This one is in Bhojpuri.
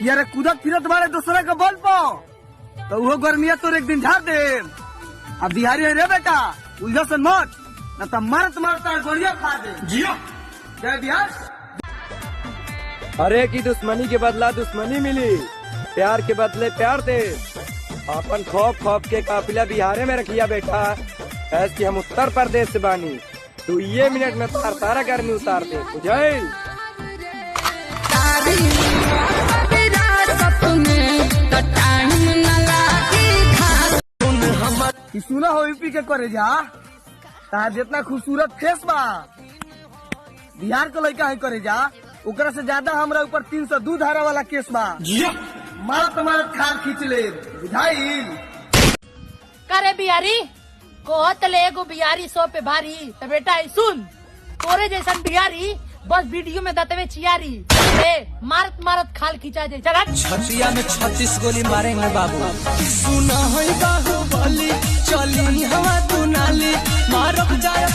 यार कूदत फिरत बारे दूसरे के बोल पो तो वो गर्मिया तो एक दिन झाड़ दे। अब बिहारी है रे बेटा, उल्झा से मत न तो मारत मारता गोलियां खा दे। जियो जय बिहार। अरे की दुश्मनी के बदला दुश्मनी मिली, प्यार के बदले प्यार दे। अपन खौफ खौफ के काफिला बिहारे में रखिया बेटा, ऐस की हम उत्तर प्रदेश से बानी। तू ये मिनट में तार तारा गर्मी उतार दे बुझाइल। सुना हो यूपी के करे जा तार जितना खूबसूरत फेस बा बिहार के लड़का है करे जा, ओकरा से ज्यादा हमरा ऊपर 302 धारा वाला केस बा। मारत मारत खाल खींच ले बुझाइल। करे बिहारी कहत ले एगो बिहारी 100 पे भारी। तो बेटा सुन, तोरे जैसन बिहारी बस वीडियो में दतवे चियारी मारत मारत खाल खींचा जाए। चल छतिया में 36 गोली मारेंगे बाबू। सुना है बाहुबली चली हवा दुनाली मारब जाए